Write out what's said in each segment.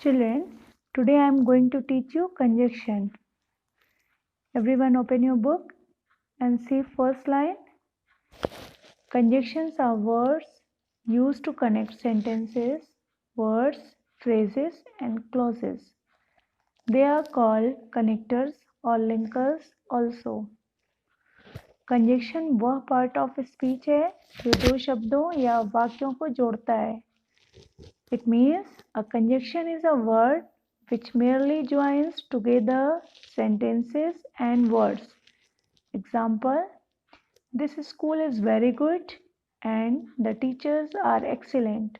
Children, today I am going to teach you conjunction. Everyone open your book and see first line. Conjunctions are words used to connect sentences, words, phrases and clauses. They are called connectors or linkers also. Conjunction वह part of speech है जो दो शब्दों या वाक्यों को जोड़ता है. It means a conjunction is a word which merely joins together sentences and words. Example, this school is very good and the teachers are excellent.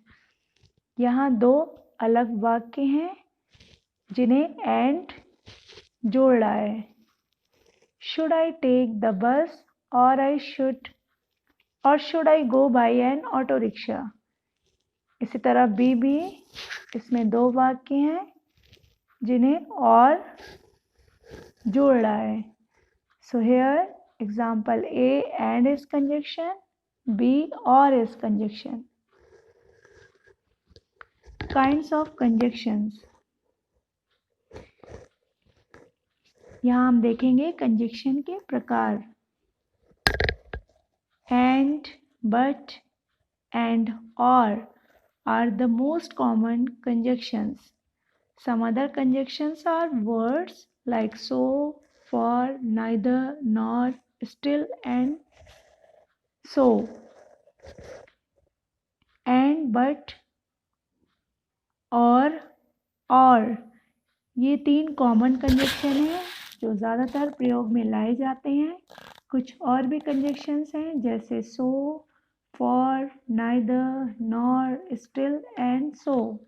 यहाँ दो अलग वाक्य हैं जिन्हें and जोड़ रहा है. Should I take the bus or should I go by an auto rickshaw? इसी तरह भी इसमें दो वाक्य हैं जिन्हें और जोड़ रहा है. So here example A and is conjunction, B or is conjunction. Kinds of conjunctions. यहाँ हम देखेंगे कंजक्शन के प्रकार. And, but, and, or are the most common conjunctions. Some other conjunctions are words like so, for, neither, nor, still, and so. And, but, or ये तीन common conjunction हैं जो ज़्यादातर प्रयोग में लाए जाते हैं. कुछ और भी कंजक्शंस हैं जैसे so, for, neither, nor, still and so.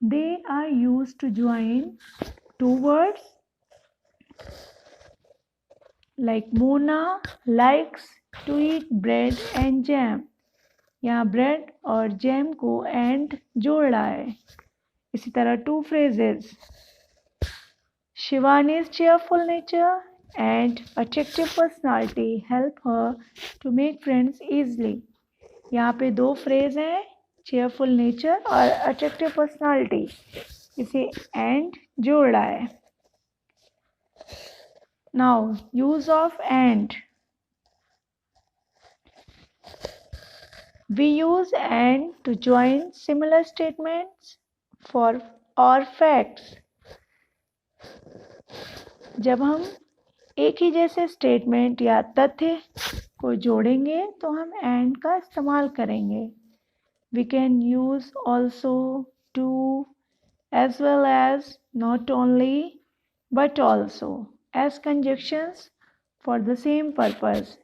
They are used to join two words like Mona likes to eat bread and jam. यहाँ bread और jam को and जोड़ रहा है. इसी तरह two phrases. Shivani's cheerful nature and attractive personality help her to make friends easily. यहाँ पे दो फ्रेज हैं cheerful nature और attractive personality. इसे and जोड़ रहा है. Now use of and. We use and to join similar statements for or facts. जब हम एक ही जैसे स्टेटमेंट या तथ्य को जोड़ेंगे तो हम and का इस्तेमाल करेंगे. We can use also, to, as well as, not only, but also as conjunctions for the same purpose.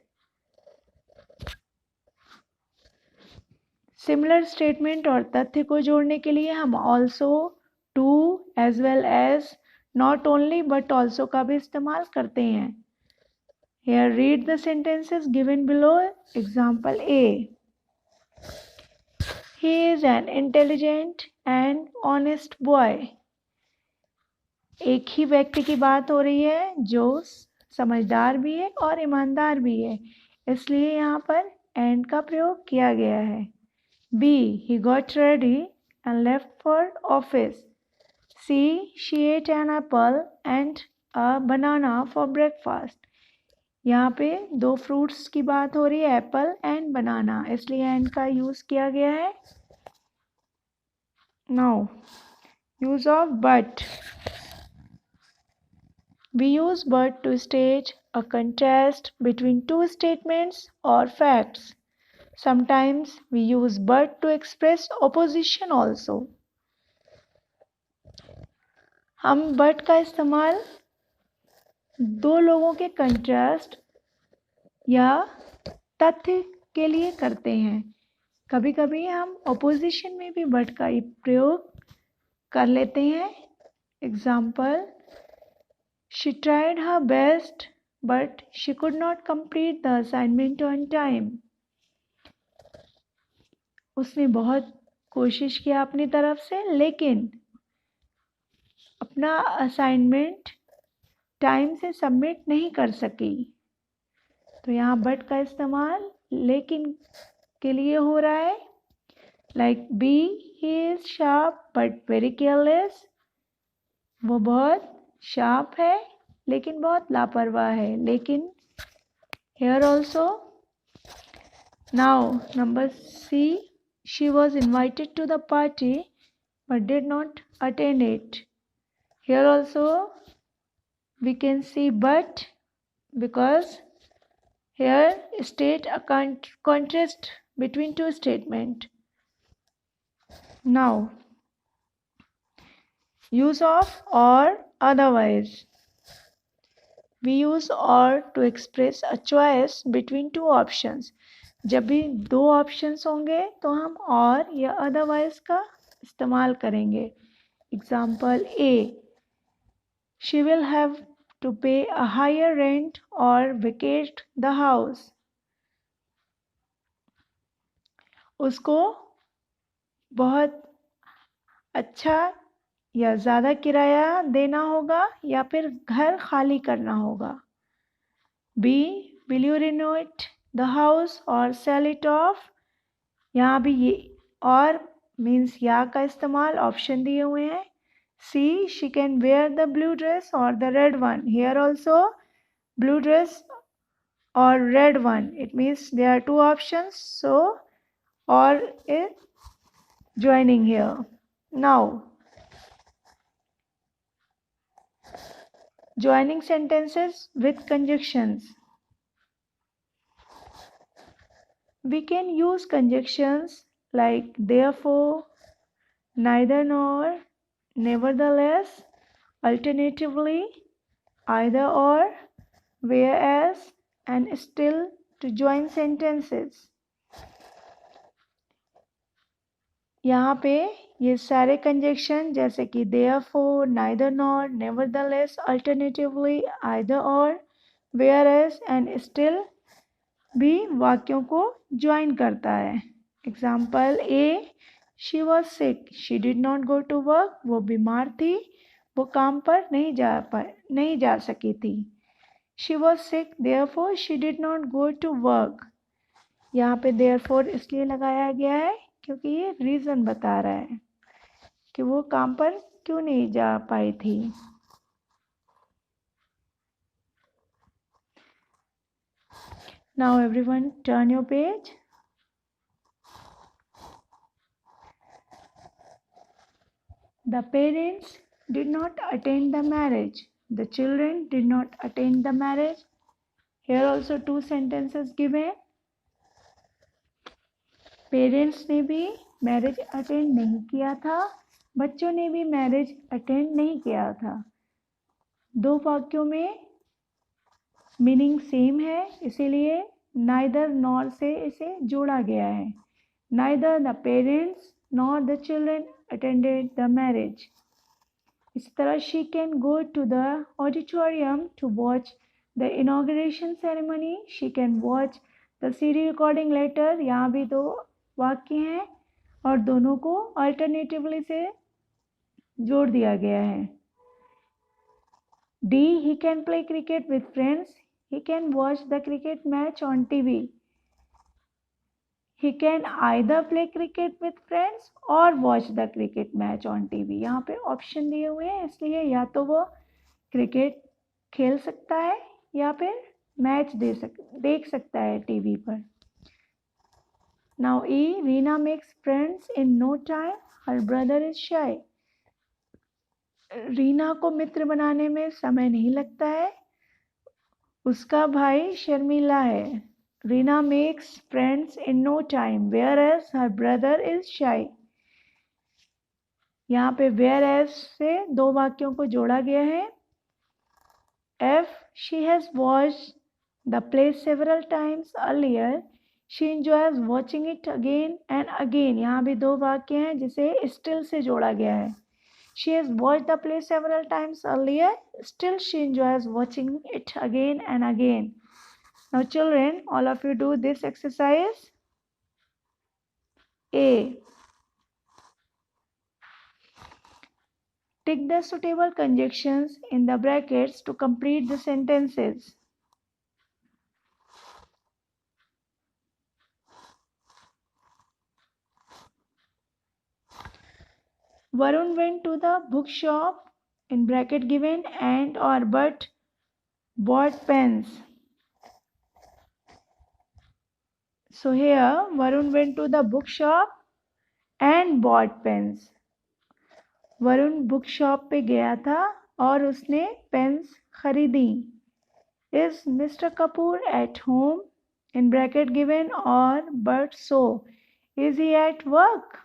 Similar statement और तथ्य को जोड़ने के लिए हम also, to, as well as, not only, but also का भी इस्तेमाल करते हैं. Here read the sentences given below. Example A. He is an intelligent and honest boy. एक ही व्यक्ति की बात हो रही है जो समझदार भी है और ईमानदार भी है, इसलिए यहाँ पर and का प्रयोग किया गया है. B. He got ready and left for office. C. She ate an apple and a banana for breakfast. यहाँ पे दो फ्रूट्स की बात हो रही है, एप्पल एंड बनाना, इसलिए एंड का यूज किया गया है. Now use of but. We use but to state a contrast between two statements or facts. Sometimes we use but to express opposition also. हम but का इस्तेमाल दो लोगों के कंट्रास्ट या तथ्य के लिए करते हैं. कभी कभी हम ऑपोजिशन में भी but का प्रयोग कर लेते हैं. Example, she tried her best but she could not complete the assignment on time. उसने बहुत कोशिश किया अपनी तरफ से लेकिन अपना असाइनमेंट टाइम से सबमिट नहीं कर सकी. तो यहाँ बट का इस्तेमाल लेकिन के लिए हो रहा है. Like B, he is sharp but very careless. वो बहुत शार्प है लेकिन बहुत लापरवाह है. लेकिन here also, now number C, she was invited to the party but did not attend it. Here also we can see but, because here state a contrast between two statements. Now use of or otherwise. We use or to express a choice between two options. जब भी दो options होंगे तो हम और या otherwise का इस्तेमाल करेंगे. Example A, she will have to pay a higher rent or vacate the house. उसको बहुत अच्छा या ज़्यादा किराया देना होगा या फिर घर खाली करना होगा. B, will you renovate the house or sell it off. यहाँ भी ये और मीन्स या का इस्तेमाल ऑप्शन दिए हुए हैं. C, she can wear the blue dress और the red one. Here also blue dress or red one. It means there are two options, so or is joining here. Now joining sentences with conjunctions. We can use conjunctions like therefore, neither nor, nevertheless, alternatively, either or, whereas, and still to join sentences. यहाँ पे ये सारे conjunction जैसे कि therefore, neither nor, nevertheless, alternatively, either or, whereas and still भी वाक्यों को join करता है. Example A, she was sick, she did not go to work. वो बीमार थी, वो काम पर नहीं जा सकी थी. She was sick therefore she did not go to work. यहाँ पे देयरफॉर इसलिए लगाया गया है क्योंकि ये रीज़न बता रहा है कि वो काम पर क्यों नहीं जा पाई थी. Now everyone turn your page. The parents did not attend the marriage. The children did not attend the marriage. Here also two sentences given. Parents ने भी मैरिज अटेंड नहीं किया था, बच्चों ने भी मैरिज अटेंड नहीं किया था. दो वाक्यों में मीनिंग सेम है, इसीलिए नाइदर नॉर से इसे जोड़ा गया है. Neither the parents nor the children attended the marriage. इसी तरह she can go to the auditorium to watch the inauguration ceremony. She can watch the CD recording later. यहाँ भी दो वाक्य हैं और दोनों को अल्टरनेटिवली से जोड़ दिया गया है. D, he can play cricket with friends. He can watch the cricket match on TV. He can either play cricket with friends और watch the cricket match on TV. यहाँ पे ऑप्शन दिए हुए हैं, इसलिए या तो वो क्रिकेट खेल सकता है या फिर मैच देख सकता है टीवी पर. Now E, Reena makes friends in no time. Her brother is shy. Reena को मित्र बनाने में समय नहीं लगता है, उसका भाई शर्मीला है. Reena makes friends in no time, whereas her brother is shy. यहाँ पे whereas से दो वाक्यों को जोड़ा गया है. F, she has watched the play several times earlier. She enjoys watching it again and again. यहाँ भी दो वाक्य हैं जिसे still से जोड़ा गया है. She has watched the play several times earlier. Still she enjoys watching it again and again. Now children, all of you do this exercise. A. Tick the suitable conjunctions in the brackets to complete the sentences. Varun went to the bookshop in bracket given and or but bought pens. So here Varun went to the bookshop and bought pens. Varun book shop पे गया था और उसने pens खरीदी. Is Mr. Kapoor at home in bracket given or but so? Is he at work?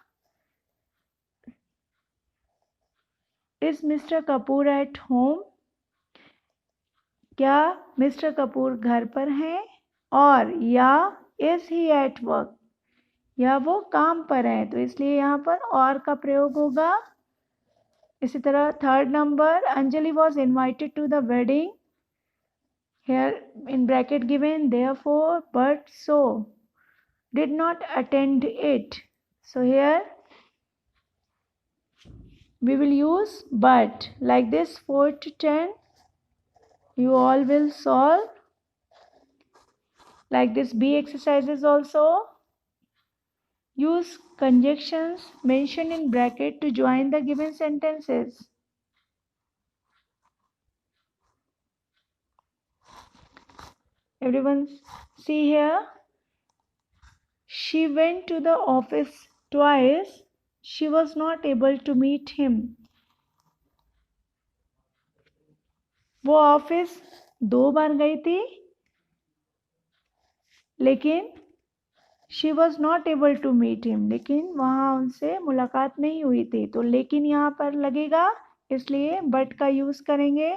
Is Mr. Kapoor at home? क्या mister Kapoor घर पर हैं? और या is he at work? या वो काम पर हैं, तो इसलिए यहाँ पर और का प्रयोग होगा. इसी तरह third number, Anjali was invited to the wedding. Here in bracket given, therefore, but so, did not attend it. So here we will use but. Like this 4 to 10 you all will solve. Like this B exercises also. Use conjunctions mentioned in bracket to join the given sentences. Everyone see here. She went to the office twice. She was not able to meet him. वो office 2 बार गई थी, लेकिन she was not able to meet him, लेकिन वहाँ उनसे मुलाकात नहीं हुई थी. तो लेकिन यहाँ पर लगेगा, इसलिए but का यूज करेंगे.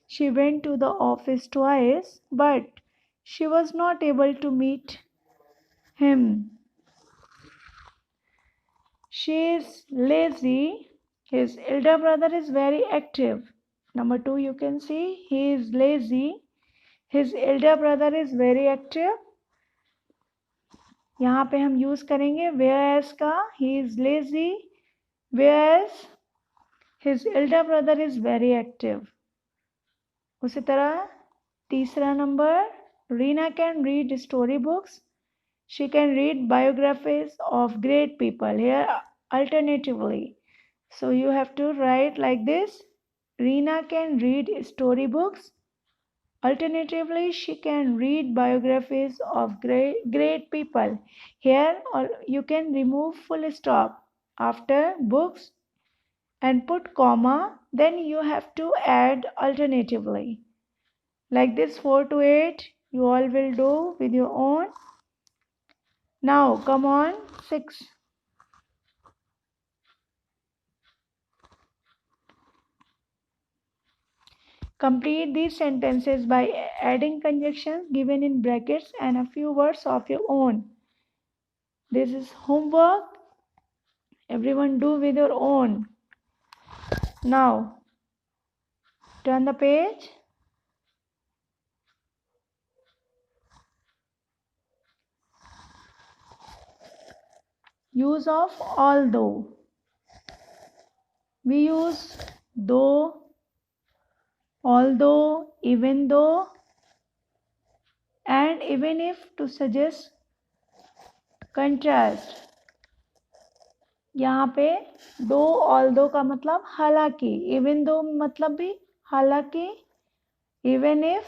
She went to the office twice, but she was not able to meet him. She is lazy. His elder brother is very active. Number 2 you can see, he is lazy. His elder brother is very active. यहाँ पे हम use करेंगे whereas का. He is lazy whereas his elder brother is very active. उसी तरह तीसरा number, Reena can read story books. She can read biographies of great people. Here alternatively. So you have to write like this. Reena can read storybooks. Alternatively, she can read biographies of great people. Here or you can remove full stop after books and put comma. Then you have to add alternatively. Like this 4 to 8 you all will do with your own. Now come on 6. Complete these sentences by adding conjunctions given in brackets and a few words of your own. This is homework. Everyone do with your own. Now, turn the page. Use of although. We use though, although, even though, and even if to suggest contrast. यहाँ पे दो although का मतलब हालांकि, even though मतलब भी हालांकि, even if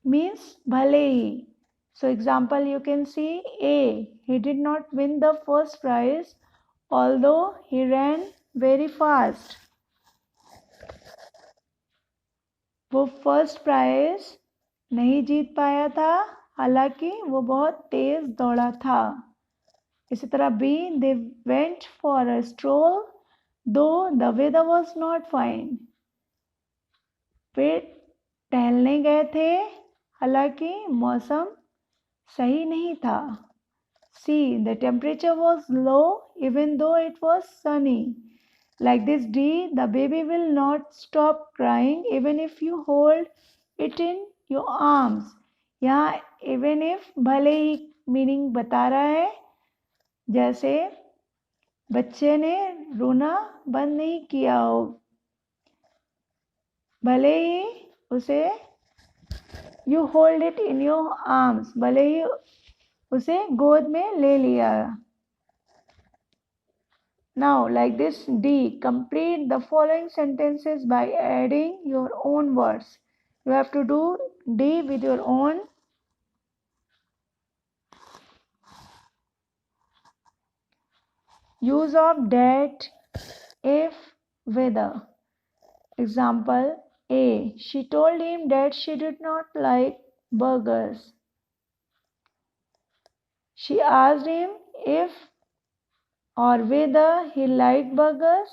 means भले ही. So example you can see A. He did not win the first prize although he ran very fast. वो फर्स्ट प्राइज नहीं जीत पाया था, हालांकि वो बहुत तेज दौड़ा था. इसी तरह B. They went for a stroll though the weather was not fine. वे टहलने गए थे, हालांकि मौसम सही नहीं था. C. The temperature was low even though it was sunny. Like this D. The baby will not stop crying even if you hold it in your arms. यहाँ even if भले ही मीनिंग बता रहा है, जैसे बच्चे ने रोना बंद नहीं किया हो, भले ही उसे you hold it in your arms, भले ही उसे गोद में ले लिया. Now, like this, D, complete the following sentences by adding your own words. You have to do D with your own. Use of that, if, whether. Example A. She told him that she did not like burgers. She asked him if or whether he liked burgers.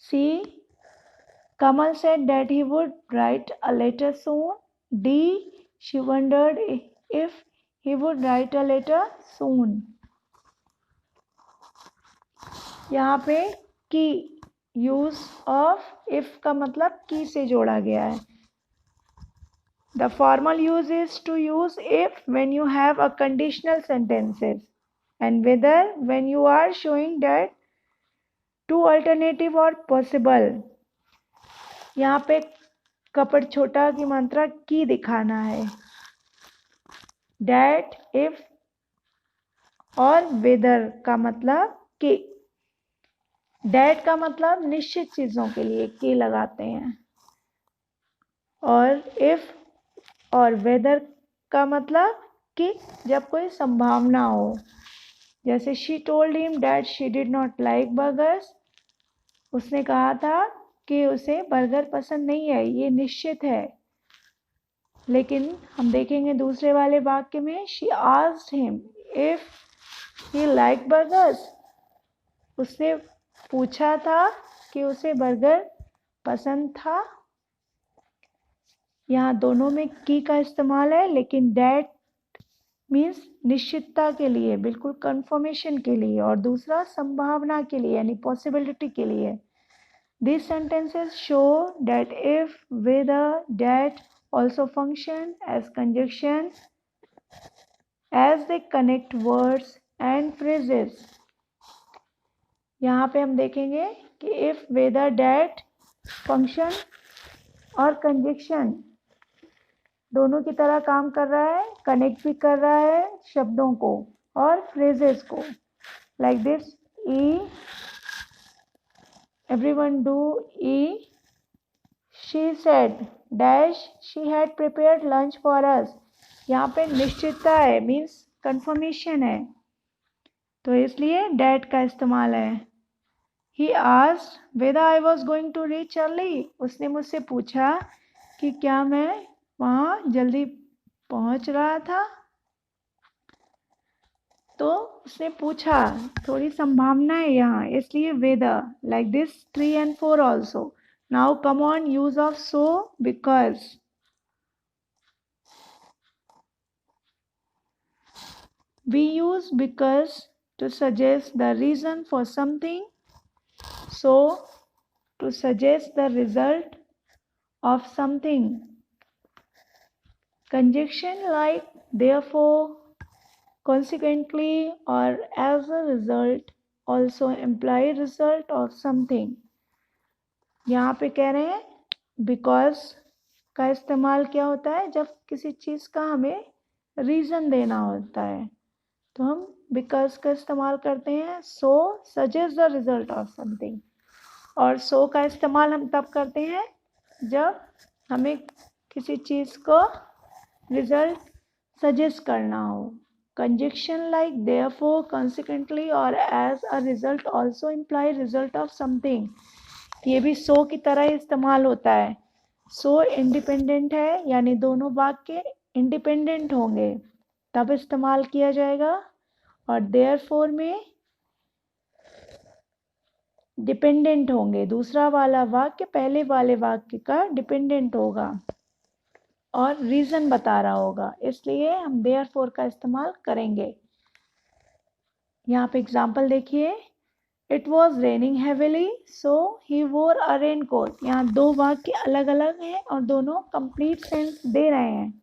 C. Kamal said that he would write a letter soon. D. She wondered if he would write a letter soon. यहाँ पे की use of if का मतलब की से जोड़ा गया है. The formal use is to use if when you have a conditional sentences and whether when you are showing that two alternative or possible. यहाँ पे कपट छोटा की मात्रा की दिखाना है. That, if और whether का मतलब कि. That का मतलब निश्चित चीजों के लिए की लगाते हैं और if और whether का मतलब कि जब कोई संभावना हो. जैसे she told him that she did not like burgers. उसने कहा था कि उसे बर्गर पसंद नहीं है, ये निश्चित है. लेकिन हम देखेंगे दूसरे वाले वाक्य में she asked him if he liked burgers. उसने पूछा था कि उसे बर्गर पसंद था. यहाँ दोनों में की का इस्तेमाल है लेकिन that मीन्स निश्चितता के लिए, बिल्कुल कंफर्मेशन के लिए, और दूसरा संभावना के लिए यानी पॉसिबिलिटी के लिए. These sentences show that if, whether, that also function as conjunction as they connect words and phrases. यहाँ पे हम देखेंगे कि if, whether, that function और conjunction दोनों की तरह काम कर रहा है, कनेक्ट भी कर रहा है शब्दों को और phrases को. Like this, E, everyone do E. She said dash she had prepared lunch for us. यहाँ पे निश्चितता है, मीन्स कंफर्मेशन है, तो इसलिए that का इस्तेमाल है. He asked whether I was going to reach early. उसने मुझसे पूछा कि क्या मैं वहाँ जल्दी पहुँच रहा था. तो उसने पूछा, थोड़ी संभावना है यहाँ, इसलिए whether. Like this 3 and 4 also. Now come on, use of so, because. We use because to suggest the reason for something, so to suggest the result of something. Conjunction like therefore, consequently, or as a result also imply result of something. यहाँ पे कह रहे हैं because का इस्तेमाल क्या होता है जब किसी चीज़ का हमें रीज़न देना होता है, तो हम because का इस्तेमाल करते हैं. so suggest the result of something. और so का इस्तेमाल हम तब करते हैं जब हमें किसी चीज़ को रिजल्ट सजेस्ट करना हो. Conjunction like therefore, consequently, or as a result also imply result of something. ये भी so की तरह इस्तेमाल होता है. so इंडिपेंडेंट है यानी दोनों वाक्य इंडिपेंडेंट होंगे तब इस्तेमाल किया जाएगा, और therefore में डिपेंडेंट होंगे. दूसरा वाला वाक्य पहले वाले वाक्य का डिपेंडेंट होगा और रीजन बता रहा होगा, इसलिए हम therefore का इस्तेमाल करेंगे. यहाँ पे एग्जाम्पल देखिए. It was raining heavily, so he wore a raincoat. यहाँ दो वाक्य अलग अलग हैं और दोनों कंप्लीट सेंस दे रहे हैं,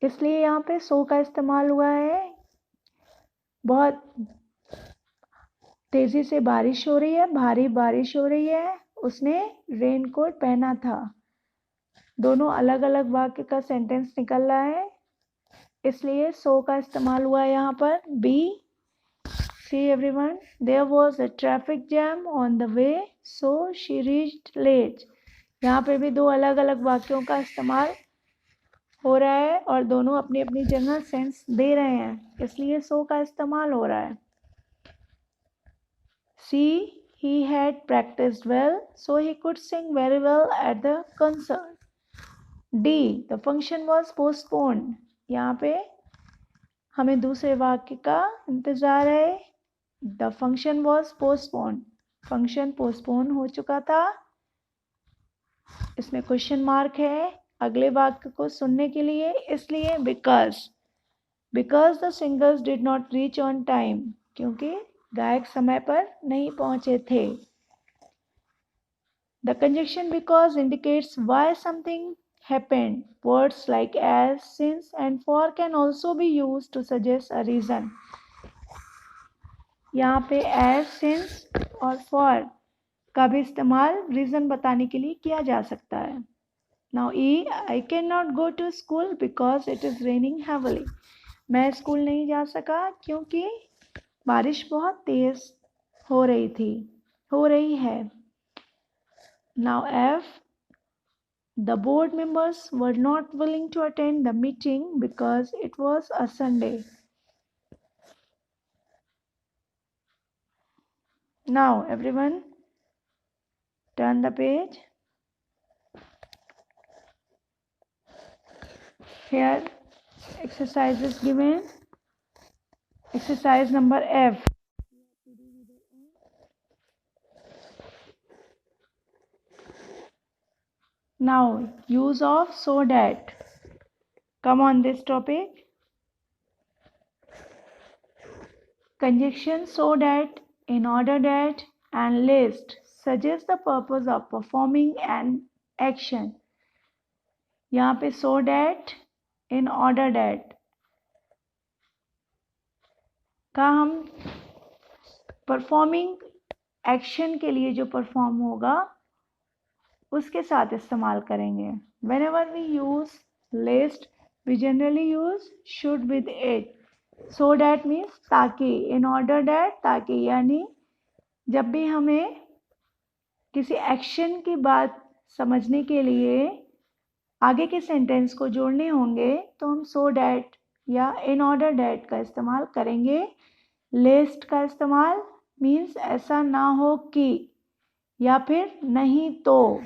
इसलिए यहाँ पे so का इस्तेमाल हुआ है. बहुत तेजी से बारिश हो रही है, भारी बारिश हो रही है, उसने रेनकोट पहना था. दोनों अलग अलग वाक्य का सेंटेंस निकल रहा है, इसलिए so का इस्तेमाल हुआ है यहाँ पर. B, See everyone, there was a traffic jam on the way, so she reached late. यहाँ पे भी दो अलग अलग वाक्यों का इस्तेमाल हो रहा है और दोनों अपनी अपनी जगह सेंस दे रहे हैं, इसलिए so का इस्तेमाल हो रहा है. C, he had practiced well, so he could sing very well at the concert. D, the function was postponed. यहाँ पे हमें दूसरे वाक्य का इंतजार है. The function was postponed. Function postpone हो चुका था. इसमें क्वेश्चन मार्क है अगले वाक्य को सुनने के लिए, इसलिए because the singers did not reach on time. क्योंकि गायक समय पर नहीं पहुंचे थे. The conjunction because indicates why something happened. Words like as, since and for can also be used to suggest a reason. यहाँ पे as, since और for का भी इस्तेमाल रीज़न बताने के लिए किया जा सकता है. Now E, I cannot go to school because it is raining heavily. मैं स्कूल नहीं जा सका क्योंकि बारिश बहुत तेज हो रही है. Now F, the board members were not willing to attend the meeting because it was a Sunday. Now everyone turn the page. Here exercise is given. Exercise number F. Now use of so that. Come on this topic. Conjunction so that, in order that and lest suggest the purpose of performing an action. यहाँ पे so that, in order that का हम performing action के लिए जो perform होगा उसके साथ इस्तेमाल करेंगे. Whenever we use lest, we generally use should with it. So that means ताकि, in order that ताकि, यानी जब भी हमें किसी एक्शन की बात समझने के लिए आगे के सेंटेंस को जोड़ने होंगे तो हम so that या in order that का इस्तेमाल करेंगे. lest का इस्तेमाल मीन्स ऐसा ना हो कि या फिर नहीं तो.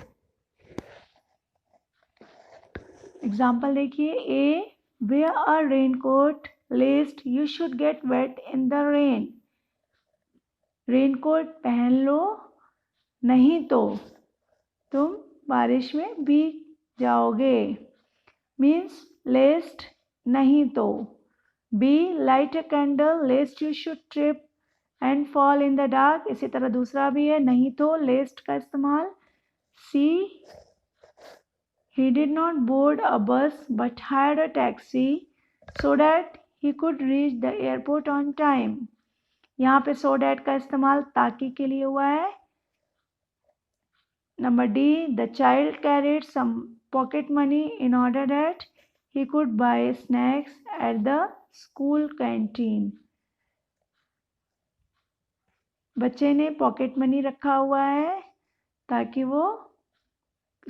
एग्जाम्पल देखिए. A, wear a raincoat lest you should get wet in the rain. Raincoat पहन लो, नहीं तो तुम बारिश में भीग जाओगे. मीन्स लेस्ट नहीं तो. B, light a candle lest you should trip and fall in the dark. इसी तरह दूसरा भी है नहीं तो लेस्ट का इस्तेमाल. C, he did not board a bus but hired a taxi so that he could reach the airport on time. यहाँ पे so that का इस्तेमाल ताकि के लिए हुआ है. Number D, the child carried some pocket money in order that he could buy snacks at the school canteen. बच्चे ने पॉकेट मनी रखा हुआ है ताकि वो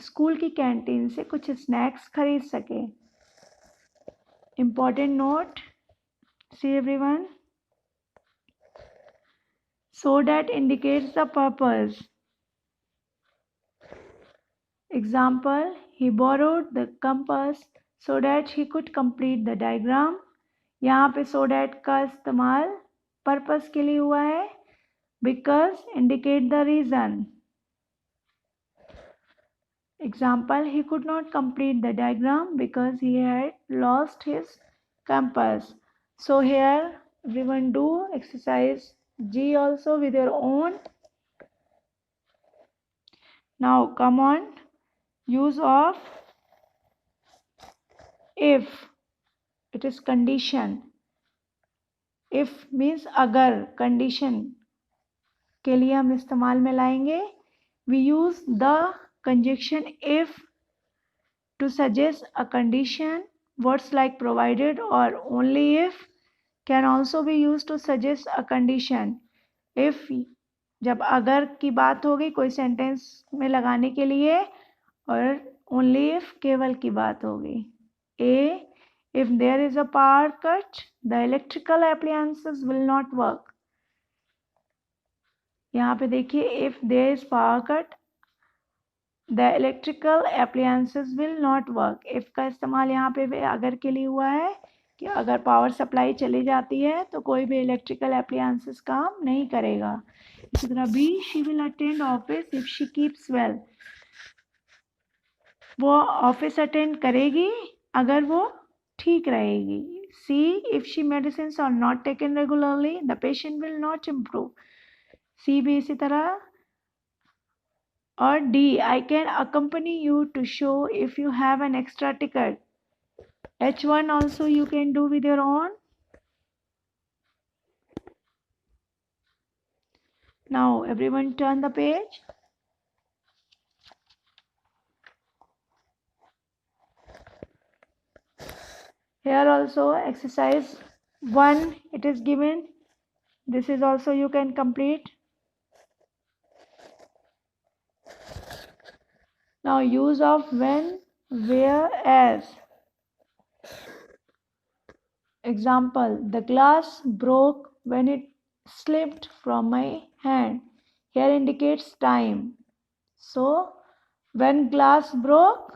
स्कूल की कैंटीन से कुछ स्नैक्स खरीद सके. Important note, see everyone. So that indicates the purpose. Example, he borrowed the compass so that he could complete the diagram. यहाँ पे so that का इस्तेमाल पर्पस के लिए हुआ है. Because indicate the reason. Example, he could not complete the diagram because he had lost his compass. So here everyone do exercise G also with your own. Now come on, use of if. It is condition. If means अगर, condition के लिए हम इस्तेमाल में लाएंगे. We use the conjunction if to suggest a condition. Words like provided or only if can also be use to suggest a condition. If, जब अगर की बात होगी कोई सेंटेंस में लगाने के लिए, और ओनली इफ, केवल की बात होगी। ए, if there is a power cut, the electrical appliances will not work. यहाँ पे देखिए, if there is power cut, the electrical appliances will not work. if का इस्तेमाल यहाँ पे अगर के लिए हुआ है कि अगर पावर सप्लाई चली जाती है तो कोई भी इलेक्ट्रिकल एप्लियंसेस काम नहीं करेगा। इसी तरह B, she will attend office if she keeps well. वो ऑफिस अटेंड करेगी अगर वो ठीक रहेगी। C, if she medicines are not taken regularly the patient will not improve. C भी इसी तरह। और D, I can accompany you to show if you have an extra ticket. H1 also you can do with your own. Now everyone turn the page. Here also exercise 1 it is given. This is also you can complete. Now use of when, where, as. Example, the glass broke when it slipped from my hand. Here indicates time. So when glass broke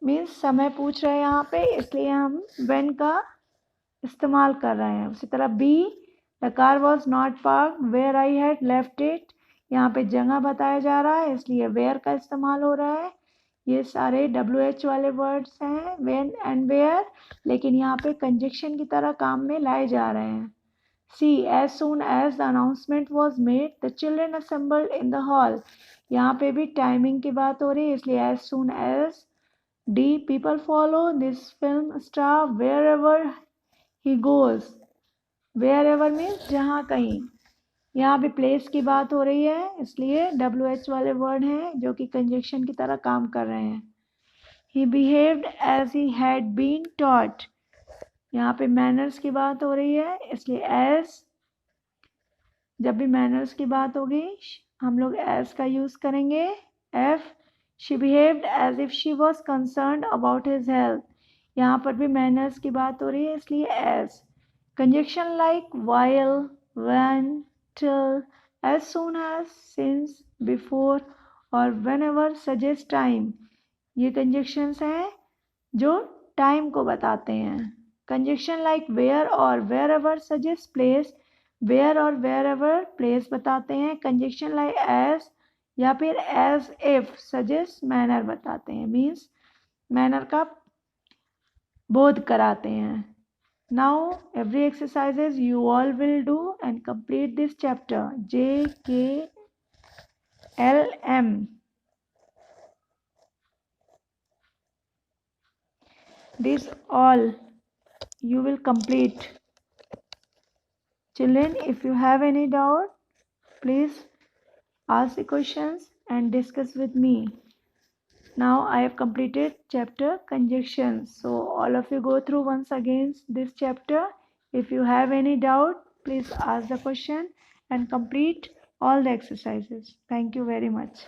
means समय पूछ रहे हैं यहाँ पे, इसलिए हम when का इस्तेमाल कर रहे हैं। उसी तरह B, the car was not parked where I had left it. यहाँ पे जगह बताया जा रहा है इसलिए where का इस्तेमाल हो रहा है। ये सारे WH वाले वर्ड्स हैं, when and where, लेकिन यहाँ पे कंजक्शन की तरह काम में लाए जा रहे हैं। C, as soon as the announcement was made, the children assembled in the hall. यहाँ पे भी टाइमिंग की बात हो रही है इसलिए as soon as. D, people follow this film star wherever he goes. Wherever means जहाँ कहीं। यहाँ भी प्लेस की बात हो रही है इसलिए WH वाले वर्ड हैं जो कि कंजक्शन की तरह काम कर रहे हैं। He behaved as he had been taught. यहाँ पे मैनर्स की बात हो रही है इसलिए as, जब भी मैनर्स की बात होगी हम लोग as का यूज करेंगे। F, she behaved as if she was concerned about his health. यहाँ पर भी मैनर्स की बात हो रही है इसलिए as. Conjunction like while, when, till, as soon as, since, before और whenever suggest time. ये कंजक्शंस हैं जो टाइम को बताते हैं। कंजक्शन लाइक वेयर और wherever suggest place, where और वेयर एवर प्लेस बताते हैं। कंजक्शन लाइक एज या फिर एज इफ सजेस्ट मैनर बताते हैं, मीन्स मैनर का बोध कराते हैं। Now every exercises you all will do and complete this chapter JKLM. This all you will complete. Children, if you have any doubt, please ask the questions and discuss with me. Now I have completed chapter conjunctions. So all of you go through once again this chapter. If you have any doubt, please ask the question and complete all the exercises. Thank you very much.